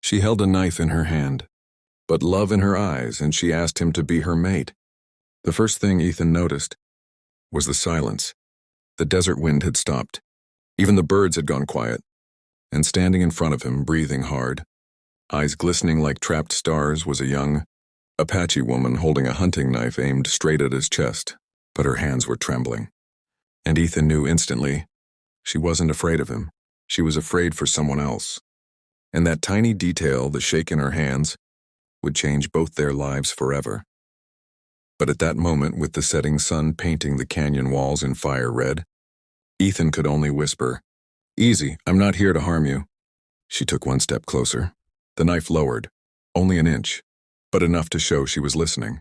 She held a knife in her hand, but love in her eyes, and she asked him to be her mate. The first thing Ethan noticed was the silence. The desert wind had stopped. Even the birds had gone quiet. And standing in front of him, breathing hard, eyes glistening like trapped stars, was a young Apache woman holding a hunting knife aimed straight at his chest, but her hands were trembling. And Ethan knew instantly she wasn't afraid of him. She was afraid for someone else. And that tiny detail, the shake in her hands, would change both their lives forever. But at that moment, with the setting sun painting the canyon walls in fire red, Ethan could only whisper, "Easy, I'm not here to harm you." She took one step closer. The knife lowered, only an inch, but enough to show she was listening.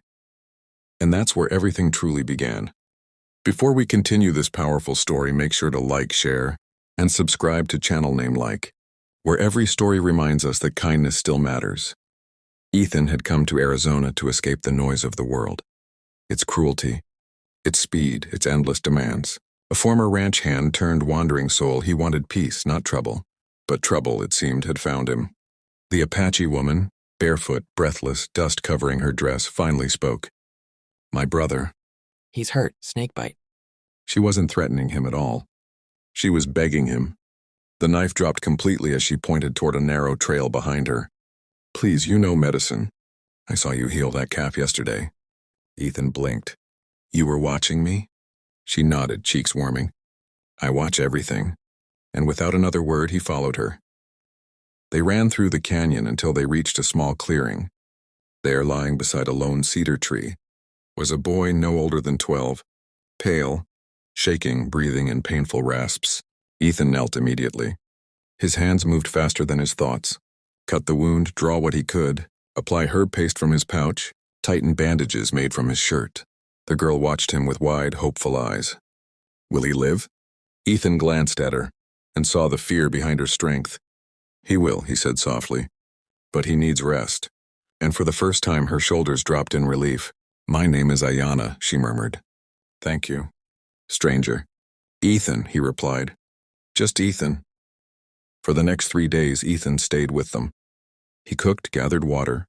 And that's where everything truly began. Before we continue this powerful story, make sure to like, share, and subscribe to channel name Like, where every story reminds us that kindness still matters. Ethan had come to Arizona to escape the noise of the world. Its cruelty, its speed, its endless demands. A former ranch hand turned wandering soul, he wanted peace, not trouble. But trouble, it seemed, had found him. The Apache woman, barefoot, breathless, dust covering her dress, finally spoke. "My brother." "He's hurt, snakebite." She wasn't threatening him at all. She was begging him. The knife dropped completely as she pointed toward a narrow trail behind her. "Please, you know medicine. I saw you heal that calf yesterday." Ethan blinked. "You were watching me?" She nodded, cheeks warming. "I watch everything." And without another word, he followed her. They ran through the canyon until they reached a small clearing. There, lying beside a lone cedar tree, was a boy no older than 12, pale, shaking, breathing in painful rasps. Ethan knelt immediately. His hands moved faster than his thoughts. Cut the wound, draw what he could, apply herb paste from his pouch, tighten bandages made from his shirt. The girl watched him with wide, hopeful eyes. "Will he live?" Ethan glanced at her and saw the fear behind her strength. "He will," he said softly, "but he needs rest." And for the first time, her shoulders dropped in relief. "My name is Ayana," she murmured. "Thank you, stranger." "Ethan," he replied. "Just Ethan." For the next 3 days, Ethan stayed with them. He cooked, gathered water,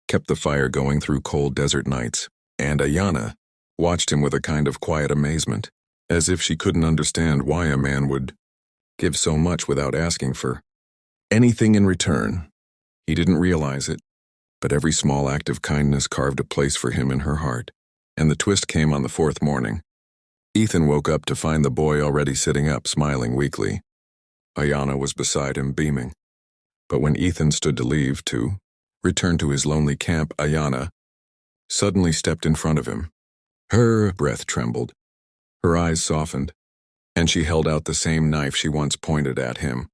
kept the fire going through cold desert nights, and Ayana watched him with a kind of quiet amazement, as if she couldn't understand why a man would give so much without asking for anything in return. He didn't realize it, but every small act of kindness carved a place for him in her heart. And the twist came on the 4th morning. Ethan woke up to find the boy already sitting up, smiling weakly. Ayana was beside him, beaming. But when Ethan stood to leave, to return to his lonely camp, Ayana suddenly stepped in front of him. Her breath trembled, her eyes softened, and she held out the same knife she once pointed at him.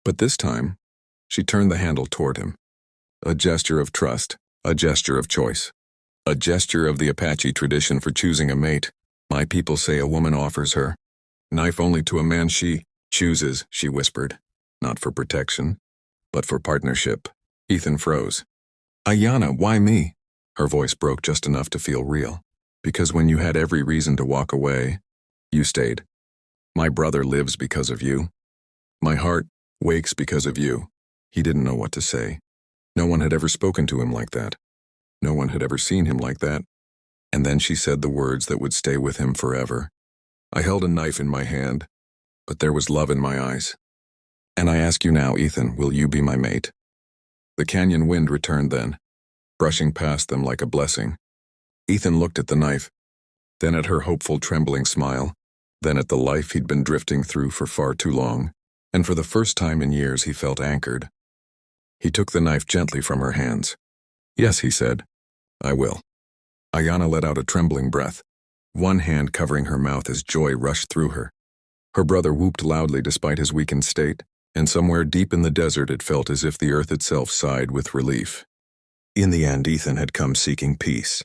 But this time, she turned the handle toward him. A gesture of trust, a gesture of choice, a gesture of the Apache tradition for choosing a mate. "My people say a woman offers her knife only to a man she chooses," she whispered. "Not for protection, but for partnership." Ethan froze. "Ayana, why me?" Her voice broke just enough to feel real. "Because when you had every reason to walk away, you stayed. My brother lives because of you. My heart wakes because of you." He didn't know what to say. No one had ever spoken to him like that. No one had ever seen him like that. And then she said the words that would stay with him forever. "I held a knife in my hand, but there was love in my eyes. And I ask you now, Ethan, will you be my mate?" The canyon wind returned then, brushing past them like a blessing. Ethan looked at the knife, then at her hopeful, trembling smile, then at the life he'd been drifting through for far too long, and for the first time in years he felt anchored. He took the knife gently from her hands. "Yes," he said, "I will." Ayana let out a trembling breath, one hand covering her mouth as joy rushed through her. Her brother whooped loudly despite his weakened state, and somewhere deep in the desert it felt as if the earth itself sighed with relief. In the end, Ethan had come seeking peace,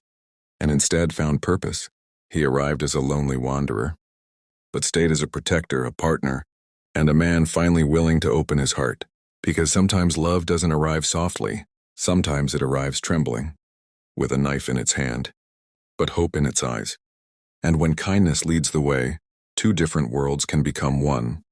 and instead found purpose. He arrived as a lonely wanderer, but stayed as a protector, a partner, and a man finally willing to open his heart. Because sometimes love doesn't arrive softly, sometimes it arrives trembling, with a knife in its hand, but hope in its eyes. And when kindness leads the way, two different worlds can become one.